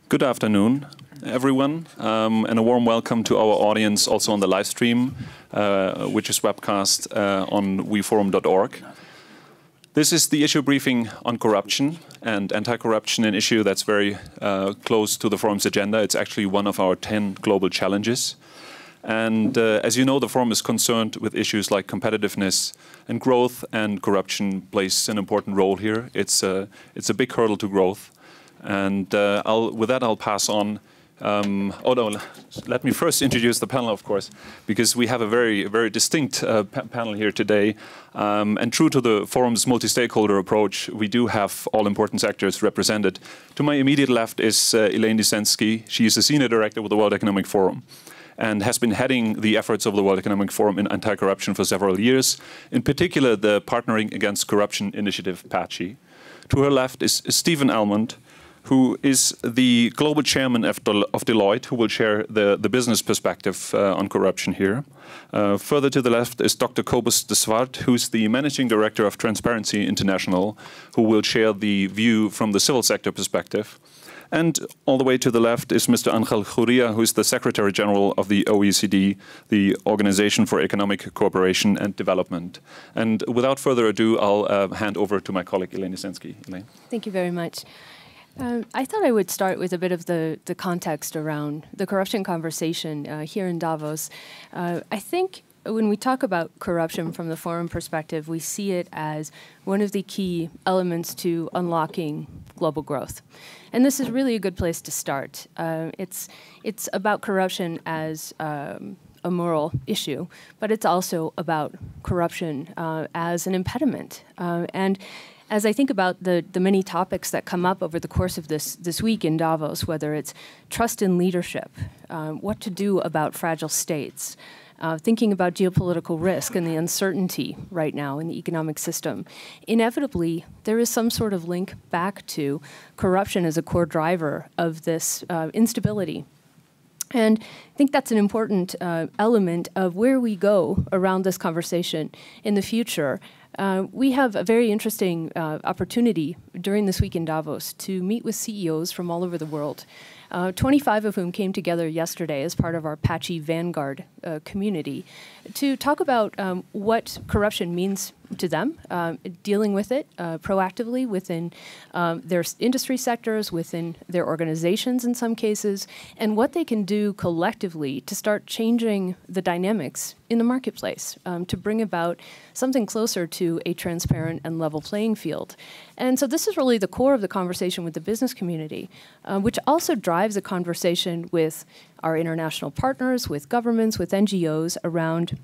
Good afternoon, everyone, and a warm welcome to our audience also on the live stream, which is webcast on weforum.org. This is the issue briefing on corruption and anti-corruption, an issue that's very close to the forum's agenda. It's actually one of our 10 global challenges. And as you know, the forum is concerned with issues like competitiveness and growth, and corruption plays an important role here. It's a big hurdle to growth. And with that, I'll pass on. Let me first introduce the panel, of course, because we have a very distinct panel here today. And true to the forum's multi-stakeholder approach, we do have all important sectors represented. To my immediate left is Elaine Dezenski. She is a senior director with the World Economic Forum and has been heading the efforts of the World Economic Forum in anti-corruption for several years, in particular the Partnering Against Corruption initiative, PACI. To her left is Stephen Almond, who is the global chairman of Deloitte, who will share the business perspective on corruption here. Further to the left is Dr. Kobus de Zwart, who's the managing director of Transparency International, who will share the view from the civil sector perspective. And all the way to the left is Mr. Angel Gurría, who is the Secretary General of the OECD, the Organization for Economic Cooperation and Development. And without further ado, I'll hand over to my colleague, Elaine Dezenski. Elaine. Thank you very much. I thought I would start with a bit of the context around the corruption conversation here in Davos. I think when we talk about corruption from the forum perspective, we see it as one of the key elements to unlocking global growth. And this is really a good place to start. It's about corruption as a moral issue, but it's also about corruption as an impediment. And as I think about the many topics that come up over the course of this week in Davos, whether it's trust in leadership, what to do about fragile states, thinking about geopolitical risk and the uncertainty right now in the economic system, inevitably there is some sort of link back to corruption as a core driver of this instability. And I think that's an important element of where we go around this conversation in the future. We have a very interesting opportunity during this week in Davos to meet with CEOs from all over the world, 25 of whom came together yesterday as part of our PACI Vanguard community to talk about what corruption means to them, dealing with it proactively within their industry sectors, within their organizations in some cases, and what they can do collectively to start changing the dynamics in the marketplace to bring about something closer to a transparent and level playing field. And so this is really the core of the conversation with the business community, which also drives a conversation with our international partners, with governments, with NGOs around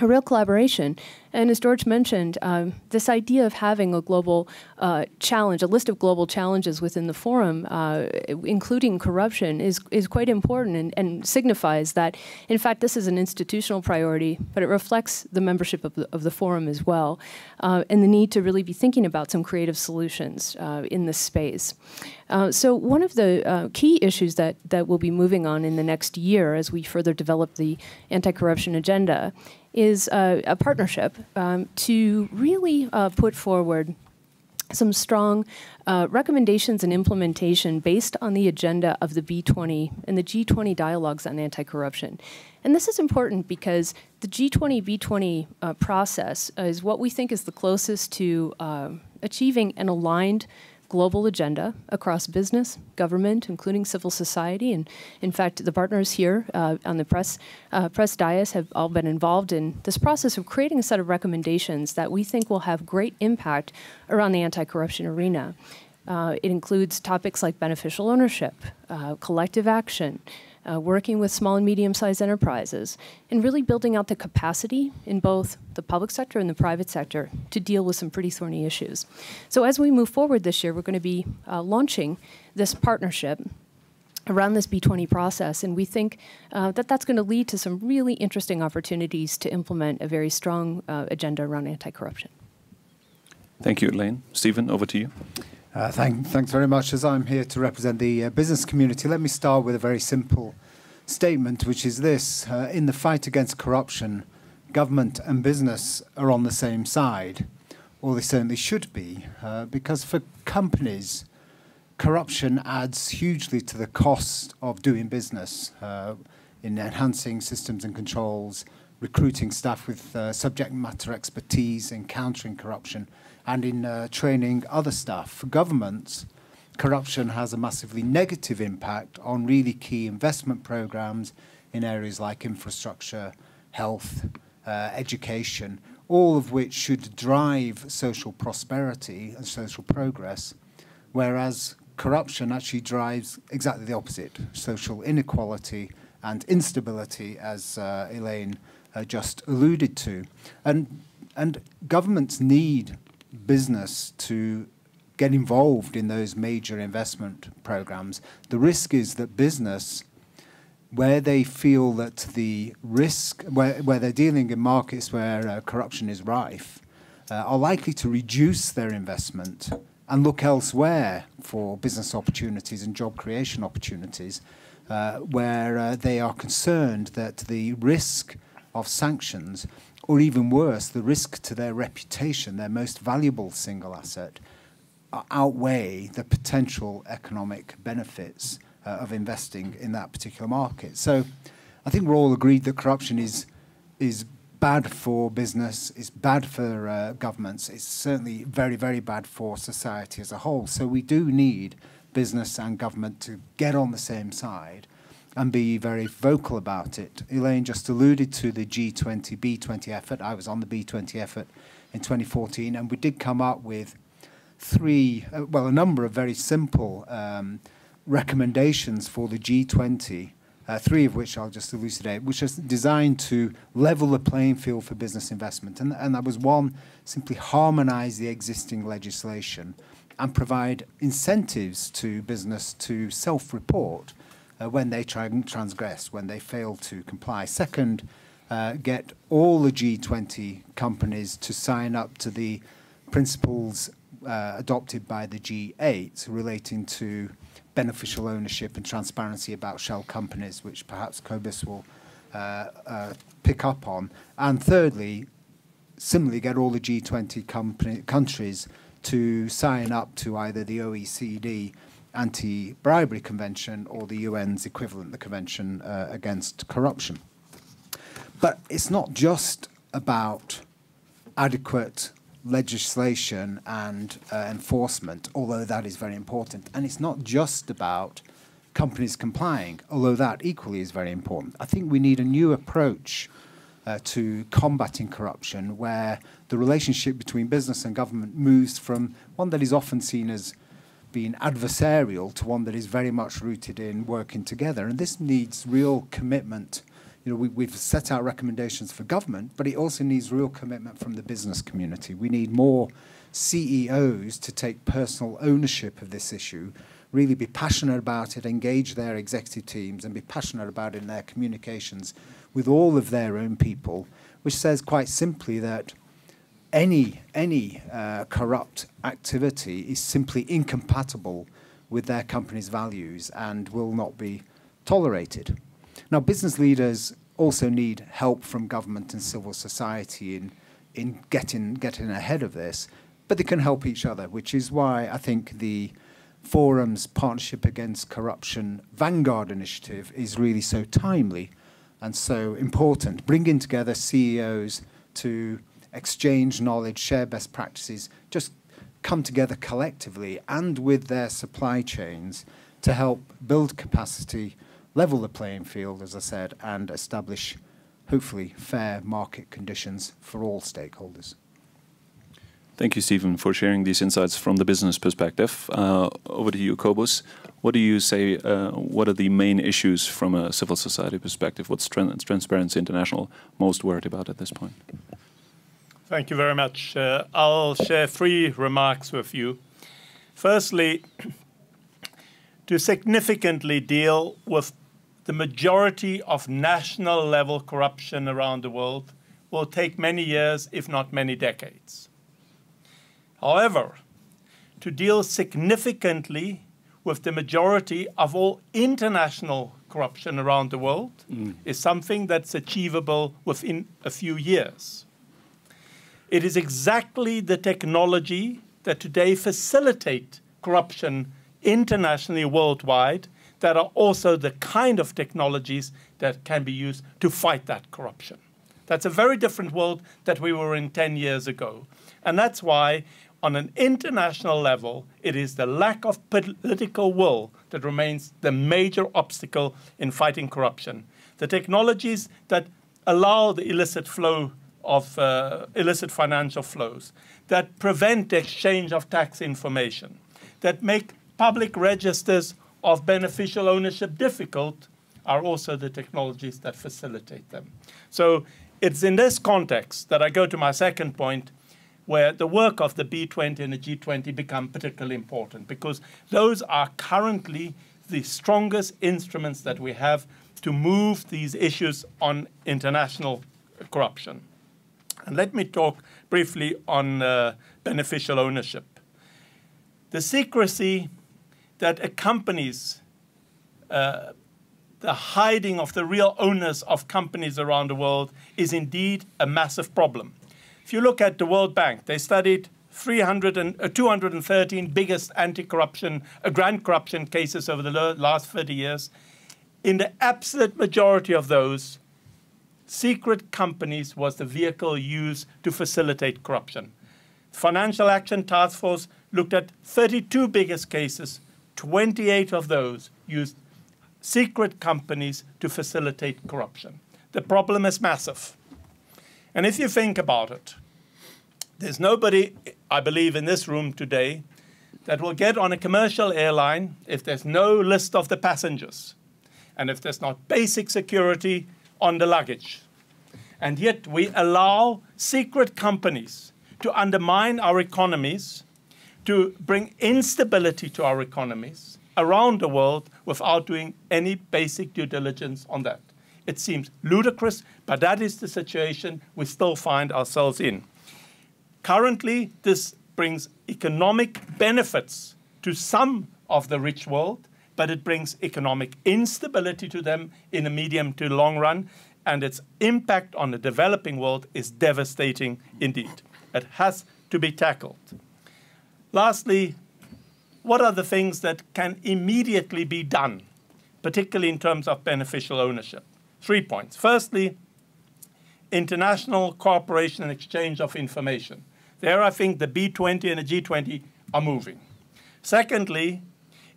a real collaboration. And as George mentioned, this idea of having a global challenge, a list of global challenges within the forum, including corruption, is quite important and signifies that, in fact, this is an institutional priority, but it reflects the membership of the forum as well, and the need to really be thinking about some creative solutions in this space. So one of the key issues that we'll be moving on in the next year as we further develop the anti-corruption agenda is a partnership to really put forward some strong recommendations and implementation based on the agenda of the B20 and the G20 dialogues on anti-corruption. And this is important because the G20, B20 process is what we think is the closest to achieving an aligned global agenda across business, government, including civil society. And in fact, the partners here on the press dais have all been involved in this process of creating a set of recommendations that we think will have great impact around the anti-corruption arena. It includes topics like beneficial ownership, collective action, working with small and medium-sized enterprises, and really building out the capacity in both the public sector and the private sector to deal with some pretty thorny issues. So as we move forward this year, we're going to be launching this partnership around this B20 process, and we think that that's going to lead to some really interesting opportunities to implement a very strong agenda around anti-corruption. Thank you, Elaine. Stephen, over to you. Thanks very much. As I'm here to represent the business community, let me start with a very simple statement, which is this. In the fight against corruption, government and business are on the same side, or they certainly should be, because for companies corruption adds hugely to the cost of doing business in enhancing systems and controls, recruiting staff with subject matter expertise in countering corruption, and in training other staff. For governments, corruption has a massively negative impact on really key investment programs in areas like infrastructure, health, education, all of which should drive social prosperity and social progress, whereas corruption actually drives exactly the opposite, social inequality and instability, as Elaine just alluded to. And governments need business to get involved in those major investment programs. The risk is that business, where they feel that the risk, where they're dealing in markets where corruption is rife, are likely to reduce their investment and look elsewhere for business opportunities and job creation opportunities, where they are concerned that the risk of sanctions, or even worse, the risk to their reputation, their most valuable single asset, outweigh the potential economic benefits of investing in that particular market. So I think we're all agreed that corruption is bad for business, it's bad for governments, it's certainly very, very bad for society as a whole. So we do need business and government to get on the same side and be very vocal about it. Elaine just alluded to the G20, B20 effort. I was on the B20 effort in 2014, and we did come up with a number of very simple recommendations for the G20, three of which I'll just elucidate, which is designed to level the playing field for business investment. And that was one, simply harmonize the existing legislation and provide incentives to business to self-report when they try and transgress, when they fail to comply. Second, get all the G20 companies to sign up to the principles adopted by the G8 relating to beneficial ownership and transparency about shell companies, which perhaps Kobus will pick up on. And thirdly, similarly, get all the G20 countries to sign up to either the OECD Anti-Bribery Convention or the UN's equivalent, the Convention Against Corruption. But it's not just about adequate legislation and enforcement, although that is very important. And it's not just about companies complying, although that equally is very important. I think we need a new approach to combating corruption, where the relationship between business and government moves from one that is often seen as being adversarial to one that is very much rooted in working together. And this needs real commitment. You know, we've set out recommendations for government, but it also needs real commitment from the business community. We need more CEOs to take personal ownership of this issue, really be passionate about it, engage their executive teams, and be passionate about it in their communications with all of their own people, which says quite simply that any corrupt activity is simply incompatible with their company's values and will not be tolerated. Now, business leaders also need help from government and civil society in getting ahead of this, but they can help each other, which is why I think the Forum's Partnership Against Corruption Vanguard initiative is really so timely and so important, bringing together CEOs to exchange knowledge, share best practices, just come together collectively and with their supply chains to help build capacity, level the playing field, as I said, and establish, hopefully, fair market conditions for all stakeholders. Thank you, Stephen, for sharing these insights from the business perspective. Over to you, Kobus. What do you say, what are the main issues from a civil society perspective? What's Transparency International most worried about at this point? Thank you very much. I'll share 3 remarks with you. Firstly, to significantly deal with the majority of national level corruption around the world will take many years, if not many decades. However, to deal significantly with the majority of all international corruption around the world is something that's achievable within a few years. It is exactly the technology that today facilitate corruption internationally, worldwide, that are also the kind of technologies that can be used to fight that corruption. That's a very different world that we were in 10 years ago. And that's why, on an international level, it is the lack of political will that remains the major obstacle in fighting corruption. The technologies that allow the illicit flow of illicit financial flows, that prevent the exchange of tax information, that make public registers of beneficial ownership difficult, are also the technologies that facilitate them. So it's in this context that I go to my second point, where the work of the B20 and the G20 become particularly important, because those are currently the strongest instruments that we have to move these issues on international corruption. And let me talk briefly on beneficial ownership. The secrecy that accompanies the hiding of the real owners of companies around the world is indeed a massive problem. If you look at the World Bank, they studied 213 biggest anti-corruption, grand corruption cases over the last 30 years. In the absolute majority of those, secret companies was the vehicle used to facilitate corruption. Financial Action Task Force looked at 32 biggest cases. 28 of those used secret companies to facilitate corruption. The problem is massive. And if you think about it, there's nobody, I believe, in this room today that will get on a commercial airline if there's no list of the passengers and if there's not basic security on the luggage. And yet we allow secret companies to undermine our economies, to bring instability to our economies around the world without doing any basic due diligence on that. It seems ludicrous, but that is the situation we still find ourselves in. Currently, this brings economic benefits to some of the rich world, but it brings economic instability to them in the medium to long run, and its impact on the developing world is devastating indeed. It has to be tackled. Lastly, what are the things that can immediately be done, particularly in terms of beneficial ownership? 3 points. Firstly, international cooperation and exchange of information. There, I think the B20 and the G20 are moving. Secondly,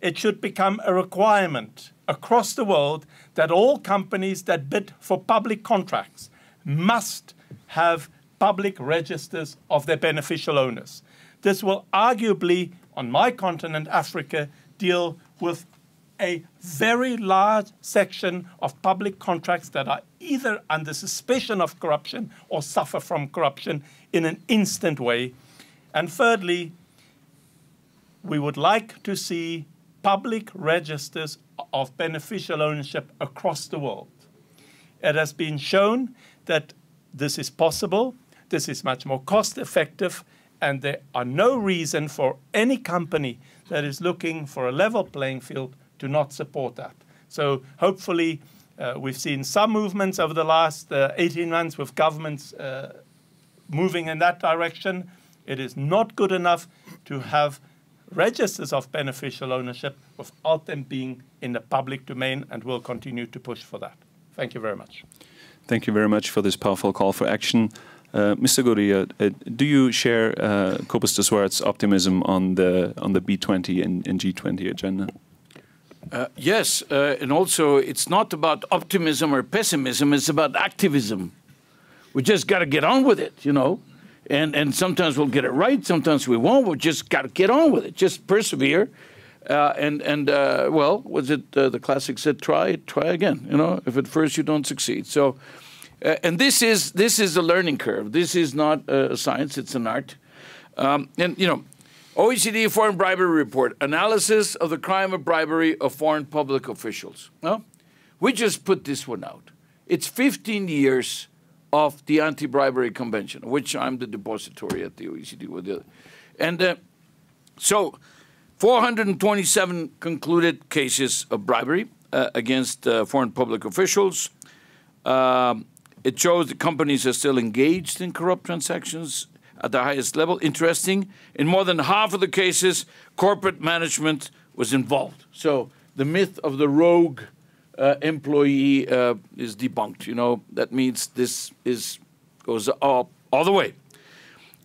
it should become a requirement across the world that all companies that bid for public contracts must have public registers of their beneficial owners. This will arguably, on my continent, Africa, deal with a very large section of public contracts that are either under suspicion of corruption or suffer from corruption in an instant way. And thirdly, we would like to see public registers of beneficial ownership across the world. It has been shown that this is possible, this is much more cost effective, and there are no reason for any company that is looking for a level playing field to not support that. So hopefully we've seen some movements over the last 18 months with governments moving in that direction. It is not good enough to have registers of beneficial ownership without them being in the public domain, and we'll continue to push for that. Thank you very much. Thank you very much for this powerful call for action. Mr. Gurría, do you share Kobus de Swart's optimism on the B20 and G20 agenda? Yes, and also it's not about optimism or pessimism, it's about activism. We just got to get on with it, you know. And sometimes we'll get it right, sometimes we won't. We just got to get on with it, just persevere. Well, was it the classic said, try again, you know, if at first you don't succeed. So, and this is a learning curve. This is not a science, it's an art. And, you know, OECD Foreign Bribery Report, analysis of the crime of bribery of foreign public officials. Well, we just put this one out. It's 15 years of the Anti-Bribery Convention, which I'm the depository at the OECD with the other. And so 427 concluded cases of bribery against foreign public officials. It shows that companies are still engaged in corrupt transactions at the highest level. Interesting, in more than half of the cases, corporate management was involved. So the myth of the rogue employee is debunked. You know, that means this goes all the way.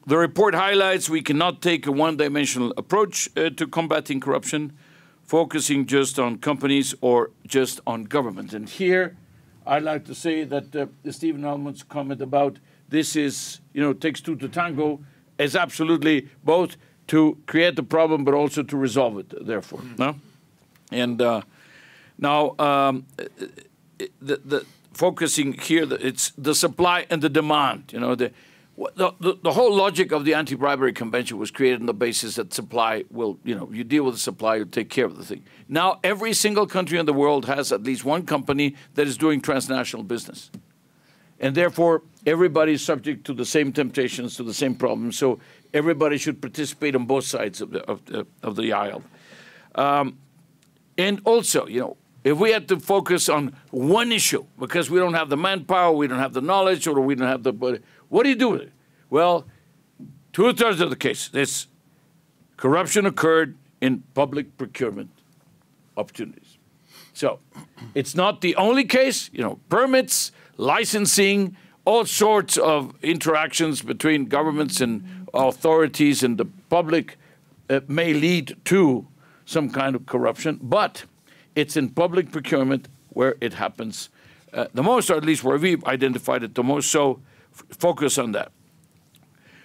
The report highlights we cannot take a one-dimensional approach to combating corruption, focusing just on companies or just on government. And here, I'd like to say that Stephen Almond's comment about this is, you know, takes two to tango, is absolutely both to create the problem but also to resolve it, therefore. No? And now, the focusing here, it's the supply and the demand. You know, the whole logic of the Anti-Bribery Convention was created on the basis that supply will, you know, you deal with the supply, you take care of the thing. Now, every single country in the world has at least one company that is doing transnational business. And therefore, everybody is subject to the same temptations, to the same problems. So everybody should participate on both sides of the aisle. And also, you know, if we had to focus on one issue, because we don't have the manpower, we don't have the knowledge, or we don't have the... What do you do with it? Well, 2/3 of the case, this corruption occurred in public procurement opportunities. So it's not the only case. You know, permits, licensing, all sorts of interactions between governments and authorities and the public may lead to some kind of corruption, but it's in public procurement where it happens the most, or at least where we've identified it the most. So focus on that.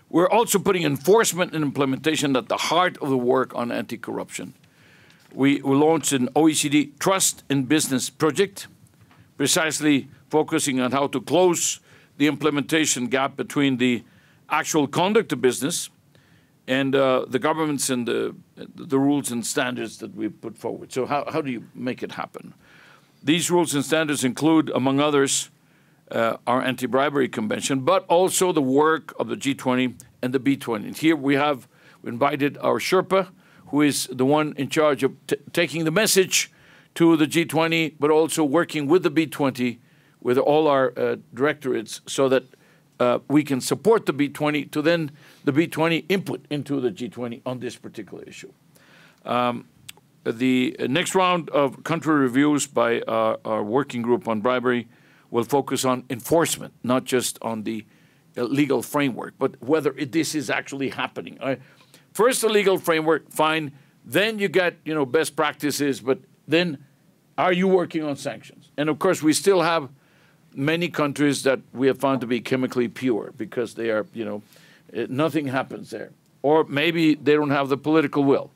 We're also putting enforcement and implementation at the heart of the work on anti-corruption. We launched an OECD Trust in Business project, precisely focusing on how to close the implementation gap between the actual conduct of business and the governments and the rules and standards that we put forward. So how do you make it happen? These rules and standards include, among others, our Anti-Bribery Convention, but also the work of the G20 and the B20. And here we have invited our Sherpa, who is the one in charge of taking the message to the G20, but also working with the B20, with all our directorates, so that we can support the B20 to then the B20 input into the G20 on this particular issue. The next round of country reviews by our working group on bribery will focus on enforcement, not just on the legal framework, but whether this is actually happening. First, the legal framework, fine. Then you get, you know, best practices, but then are you working on sanctions? And of course, we still have many countries that we have found to be chemically pure because they are, you know, nothing happens there. Or maybe they don't have the political will.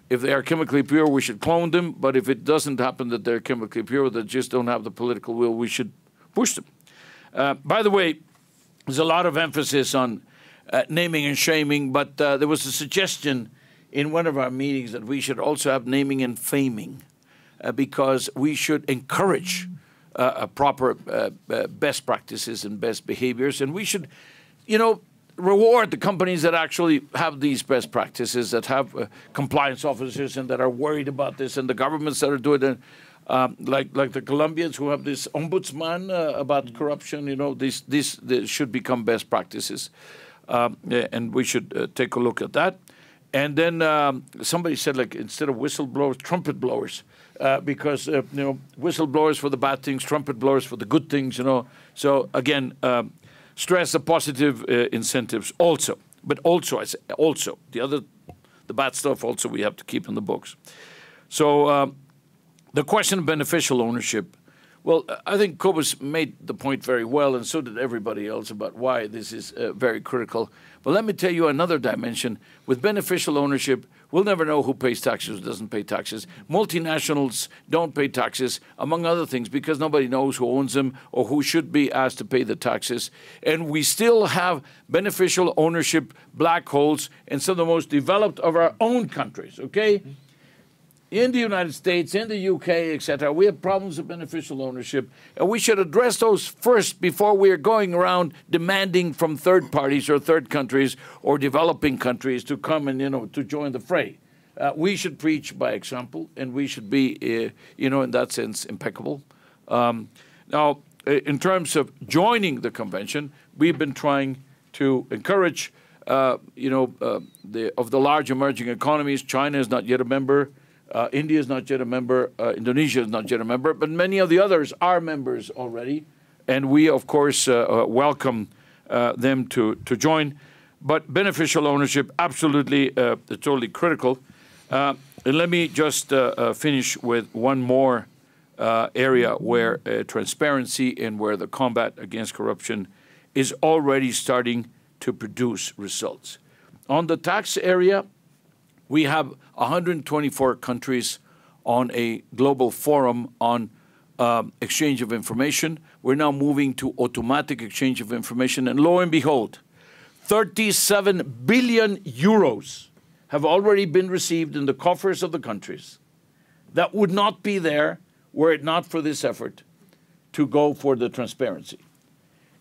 If they are chemically pure, we should clone them. But if it doesn't happen that they're chemically pure, they just don't have the political will, we should push them. By the way, there's a lot of emphasis on naming and shaming, but there was a suggestion in one of our meetings that we should also have naming and faming because we should encourage proper best practices and best behaviors. And we should, you know, reward the companies that actually have these best practices, that have compliance officers and that are worried about this, and the governments that are doing it, like the Colombians who have this ombudsman about corruption. You know, these should become best practices, and we should take a look at that. And then somebody said, like, instead of whistleblowers, trumpet blowers, because you know, whistleblowers for the bad things, trumpet blowers for the good things. You know, so again. Stress the positive incentives also, but also, I say, also the bad stuff also we have to keep in the books. So the question of beneficial ownership, well, I think Kobus made the point very well, and so did everybody else about why this is very critical. But let me tell you another dimension. With beneficial ownership, we'll never know who pays taxes, who doesn't pay taxes. Multinationals don't pay taxes, among other things, because nobody knows who owns them or who should be asked to pay the taxes. And we still have beneficial ownership black holes in some of the most developed of our own countries, okay? In the United States, in the UK, etc., we have problems of beneficial ownership, and we should address those first before we are going around demanding from third parties or third countries or developing countries to come and, you know, to join the fray. We should preach by example, and we should be, you know, in that sense, impeccable. Now, in terms of joining the convention, we've been trying to encourage, you know, of the large emerging economies. China is not yet a member. India is not yet a member. Indonesia is not yet a member. But many of the others are members already. And we, of course, welcome them to join. But beneficial ownership, absolutely, totally critical. And let me just finish with one more area where transparency and where the combat against corruption is already starting to produce results. On the tax area, we have 124 countries on a global forum on exchange of information. We're now moving to automatic exchange of information, and lo and behold, 37 billion euros have already been received in the coffers of the countries that would not be there were it not for this effort to go for the transparency.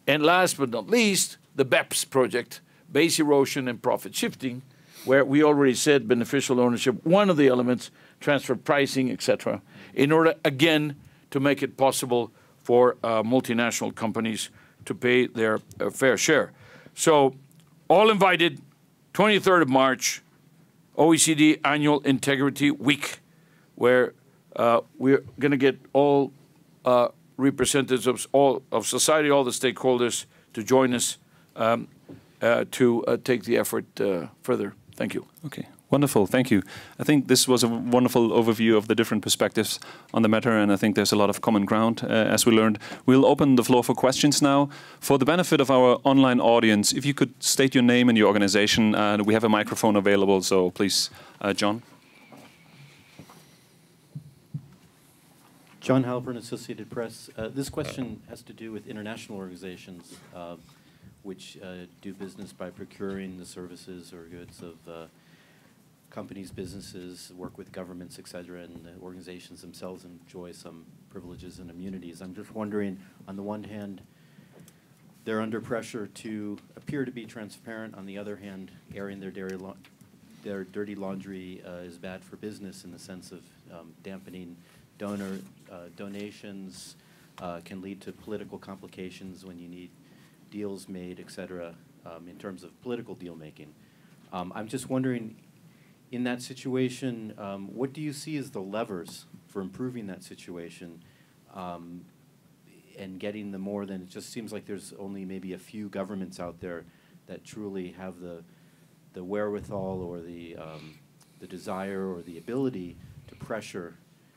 And last but not least, the BEPS project, base erosion and profit shifting, where we already said beneficial ownership, one of the elements, transfer pricing, etc., in order, again, to make it possible for multinational companies to pay their fair share. So, all invited, 23rd of March, OECD Annual Integrity Week, where we're going to get all representatives of society, all the stakeholders to join us to take the effort further. Thank you. Okay, wonderful. Thank you. I think this was a wonderful overview of the different perspectives on the matter, and I think there's a lot of common ground, as we learned. We'll open the floor for questions now. For the benefit of our online audience, if you could state your name and your organization, we have a microphone available, so please, John. John Halpern, Associated Press. This question has to do with international organizations which do business by procuring the services or goods of companies, businesses, work with governments, etc., and the organizations themselves enjoy some privileges and immunities. I'm just wondering, on the one hand, they're under pressure to appear to be transparent. On the other hand, airing their dirty laundry is bad for business in the sense of dampening donations, can lead to political complications when you need deals made, etc., in terms of political deal making. I'm just wondering, in that situation, what do you see as the levers for improving that situation and getting the more than, it just seems like there's only maybe a few governments out there that truly have the wherewithal or the desire or the ability to pressure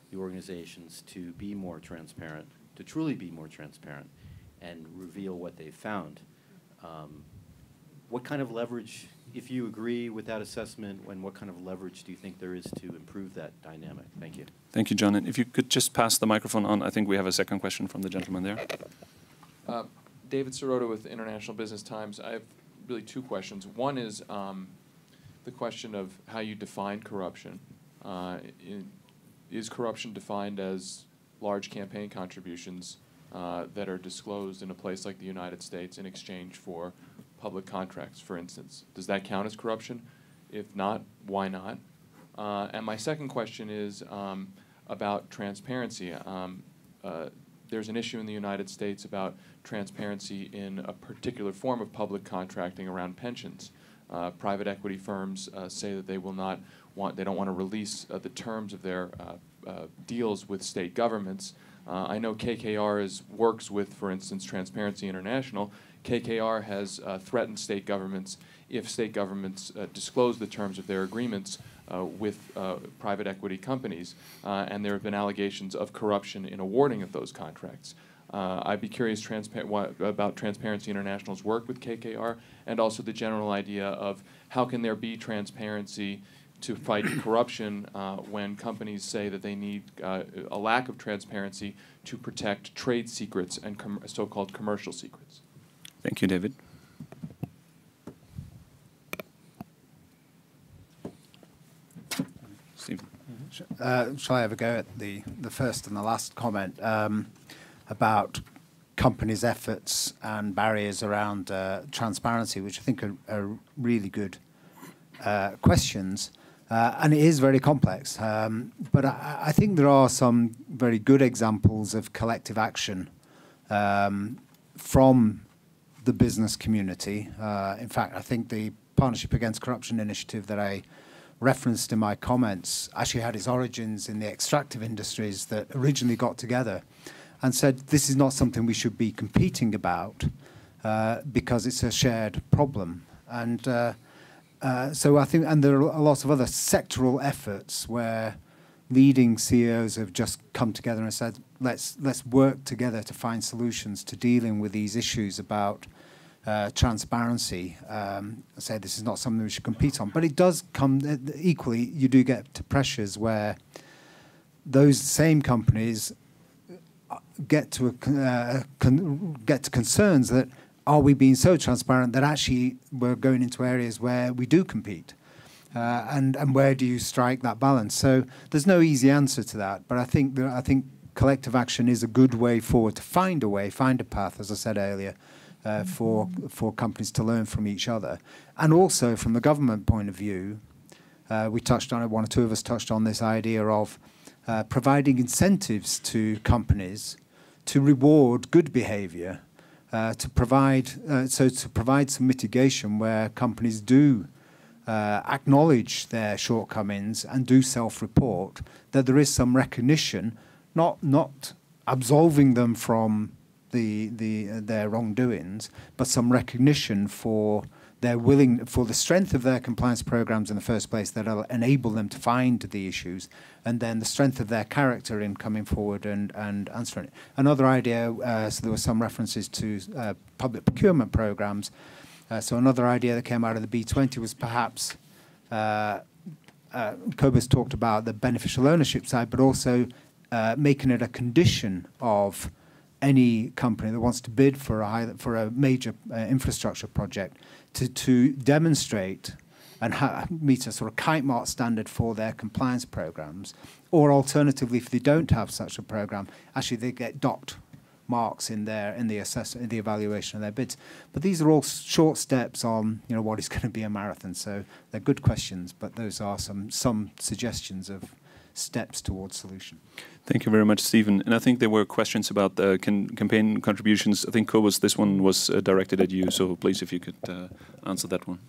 the organizations to be more transparent, to truly be more transparent and reveal what they've found. What kind of leverage, if you agree with that assessment, and what kind of leverage do you think there is to improve that dynamic? Thank you. Thank you, John. And if you could just pass the microphone on, I think we have a second question from the gentleman there. David Sirota with International Business Times. I have really two questions. One is the question of how you define corruption. Is corruption defined as large campaign contributions that are disclosed in a place like the United States in exchange for public contracts, for instance? Does that count as corruption? If not, why not? And my second question is about transparency. There's an issue in the United States about transparency in a particular form of public contracting around pensions. Private equity firms say that they will not they don't want to release the terms of their deals with state governments. I know KKR works with, for instance, Transparency International. KKR has threatened state governments if state governments disclose the terms of their agreements with private equity companies, and there have been allegations of corruption in awarding of those contracts. I'd be curious about Transparency International's work with KKR, and also the general idea of how can there be transparency to fight corruption when companies say that they need a lack of transparency to protect trade secrets and so-called commercial secrets. Thank you, David. Stephen. Shall I have a go at the first and the last comment about companies' efforts and barriers around transparency, which I think are really good questions. And it is very complex. But I think there are some very good examples of collective action from the business community. In fact, I think the Partnership Against Corruption initiative that I referenced in my comments actually had its origins in the extractive industries that originally got together and said this is not something we should be competing about because it's a shared problem. And so I think, and there are lots of other sectoral efforts where leading CEOs have just come together and said, let's work together to find solutions to dealing with these issues about transparency. Say this is not something we should compete on, but it does come equally. You do get to pressures where those same companies get to concerns that are we being so transparent that actually we're going into areas where we do compete, and where do you strike that balance? So there's no easy answer to that, but I think collective action is a good way forward to find a path, as I said earlier. For companies to learn from each other. And also from the government point of view, we touched on it, one or two of us touched on this idea of providing incentives to companies to reward good behavior, to provide some mitigation where companies do acknowledge their shortcomings and do self-report, that there is some recognition, not absolving them from their wrongdoings, but some recognition for the strength of their compliance programs in the first place that will enable them to find the issues, and then the strength of their character in coming forward and answering it. Another idea, so there were some references to public procurement programs. So another idea that came out of the B20 was perhaps, Cobus talked about the beneficial ownership side, but also making it a condition of any company that wants to bid for a major infrastructure project to demonstrate and meet a sort of kite mark standard for their compliance programs, or alternatively, if they don't have such a program, actually they get docked marks in the evaluation of their bids. But these are all short steps on what is going to be a marathon. So they're good questions, but those are some suggestions of steps towards solution. Thank you very much, Stephen. And I think there were questions about campaign contributions. I think, Cobus, this one was directed at you, so please, if you could answer that one.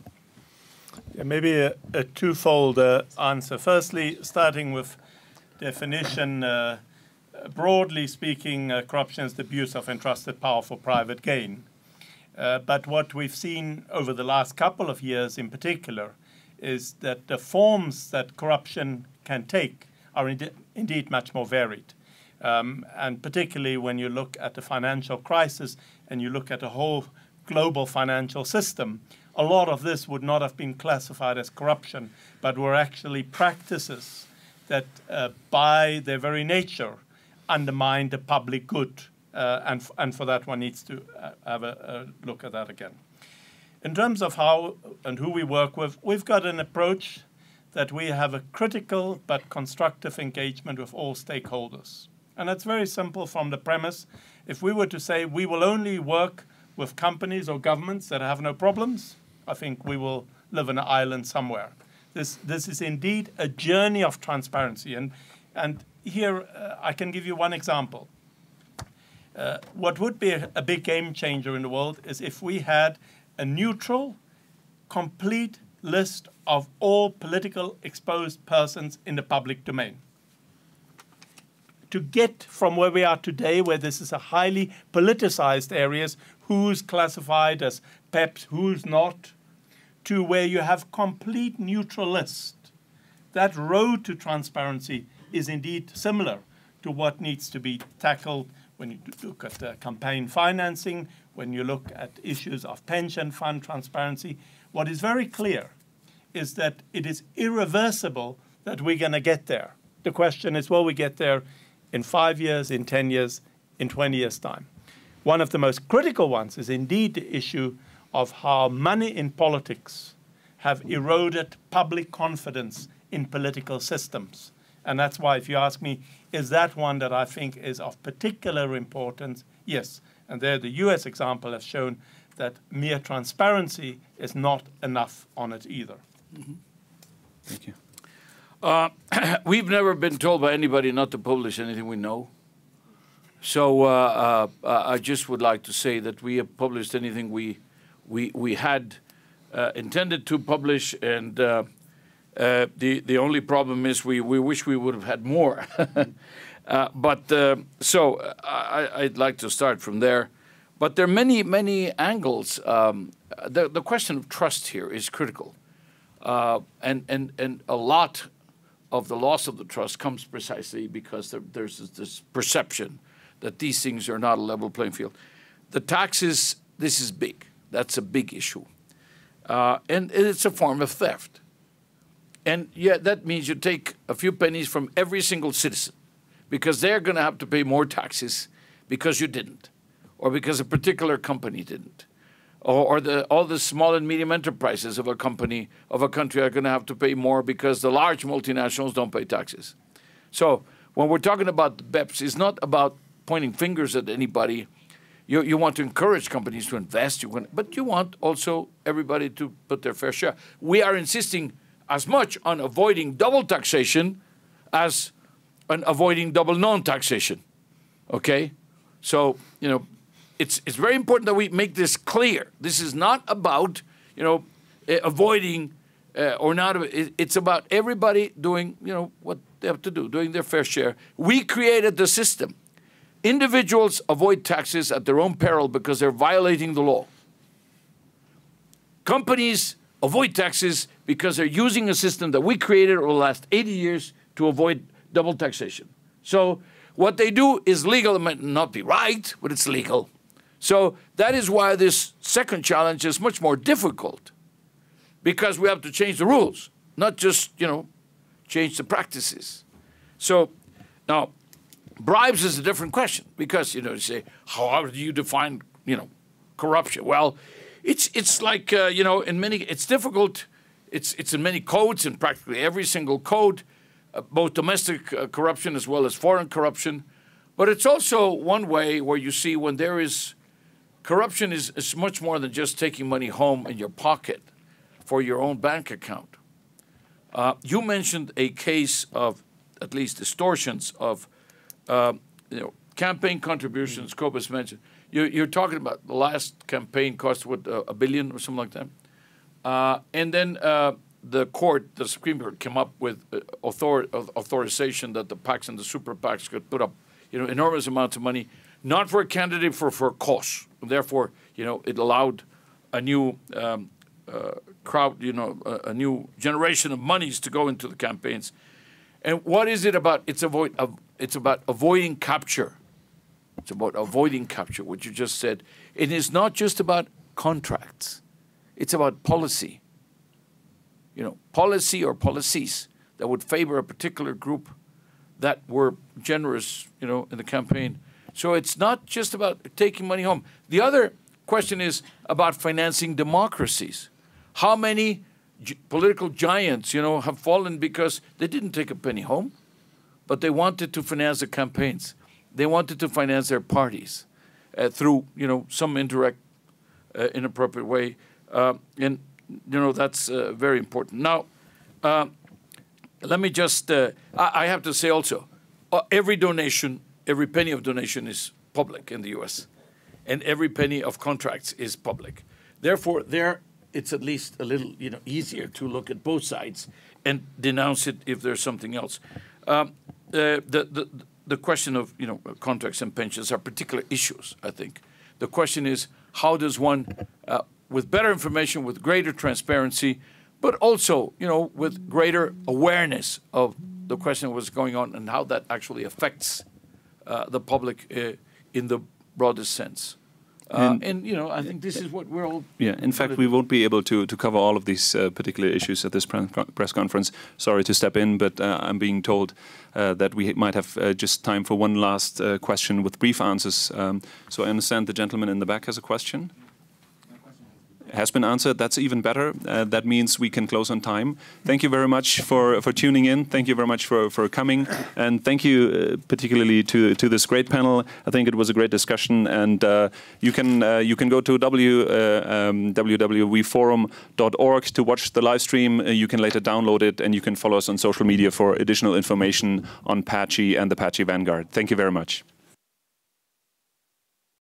Yeah, maybe a twofold answer. Firstly, starting with definition, broadly speaking, corruption is the abuse of entrusted power for private gain. But what we've seen over the last couple of years in particular is that the forms that corruption can take are indeed much more varied. And particularly when you look at the financial crisis and you look at the whole global financial system, a lot of this would not have been classified as corruption, but were actually practices that by their very nature undermine the public good. And for that one needs to have a look at that again. In terms of how and who we work with, we've got an approach that we have a critical but constructive engagement with all stakeholders. And that's very simple from the premise. If we were to say we will only work with companies or governments that have no problems, I think we will live on an island somewhere. This is indeed a journey of transparency. And here I can give you one example. What would be a big game changer in the world is if we had a neutral, complete list of all political exposed persons in the public domain. To get from where we are today, where this is a highly politicized area, who's classified as PEPs, who's not, to where you have complete neutral list. That road to transparency is indeed similar to what needs to be tackled when you look at campaign financing, when you look at issues of pension fund transparency. What is very clear is that it is irreversible that we're going to get there. The question is, will we get there in 5 years, in 10 years, in 20 years' time? One of the most critical ones is indeed the issue of how money in politics have eroded public confidence in political systems. And that's why, if you ask me, is that one that I think is of particular importance? Yes. And there the US example has shown that mere transparency is not enough on it either. Mm-hmm. Thank you. We've never been told by anybody not to publish anything we know. So I just would like to say that we have published anything we had intended to publish, and The only problem is we wish we would have had more. So I'd like to start from there. But there are many angles. The question of trust here is critical. And a lot of the loss of the trust comes precisely because there's this perception that these things are not a level playing field. The taxes, this is big. That's a big issue. And it's a form of theft. And yeah, that means you take a few pennies from every single citizen because they're going to have to pay more taxes because you didn't, or because a particular company didn't, or all the small and medium enterprises of a company, of a country are going to have to pay more because the large multinationals don't pay taxes. So when we're talking about the BEPS, it's not about pointing fingers at anybody. You want to encourage companies to invest, but you want also everybody to put their fair share. We are insisting as much on avoiding double taxation as on avoiding double non-taxation, okay? So, you know, it's very important that we make this clear. This is not about, you know, avoiding or not. It's about everybody doing, you know, what they have to do, doing their fair share. We created the system. Individuals avoid taxes at their own peril because they're violating the law. Companies avoid taxes because they're using a system that we created over the last 80 years to avoid double taxation. So what they do is legal. It might not be right, but it's legal. So that is why this second challenge is much more difficult, because we have to change the rules, not just, you know, change the practices. So now, bribes is a different question, because, you know, you say, how do you define, you know, corruption? Well, it's like, you know, it's difficult. It's in many codes, in practically every single code, both domestic corruption as well as foreign corruption. But it's also one way where you see when there is corruption is much more than just taking money home in your pocket for your own bank account. You mentioned a case of at least distortions of you know, campaign contributions. Cobus mentioned. You're talking about the last campaign cost, what, $1 billion or something like that? And then the Supreme Court came up with authorization that the PACs and the super PACs could put up, you know, enormous amounts of money, not for a candidate, for a cause. Therefore, you know, it allowed a new crowd, you know, a new generation of monies to go into the campaigns. And what is it about? It's about avoiding capture. It's about avoiding capture, what you just said. It is not just about contracts. It's about policy. You know, policy or policies that would favor a particular group that were generous, you know, in the campaign. So it's not just about taking money home. The other question is about financing democracies. How many political giants, you know, have fallen because they didn't take a penny home, but they wanted to finance the campaigns. They wanted to finance their parties through, you know, some indirect, inappropriate way. And, you know, that's very important. Now, let me just, I have to say also, every donation, every penny of donation is public in the U.S., and every penny of contracts is public. Therefore, it's at least a little, you know, easier to look at both sides and denounce it if there's something else. The question of, you know, contracts and pensions are particular issues, I think. The question is, how does one, with better information, with greater transparency, but also, you know, with greater awareness of the question of what's going on and how that actually affects the public in the broadest sense. And, you know, I think this is what we're all... Yeah, in fact, we won't be able to cover all of these particular issues at this press conference. Sorry to step in, but I'm being told that we might have just time for one last question with brief answers. So I understand the gentleman in the back has a question. Has been answered. That's even better. That means we can close on time. Thank you very much for tuning in. Thank you very much for coming. And thank you particularly to this great panel. I think it was a great discussion. And you can go to www.weforum.org to watch the live stream. You can later download it, and you can follow us on social media for additional information on Patchy and the Patchy Vanguard. Thank you very much.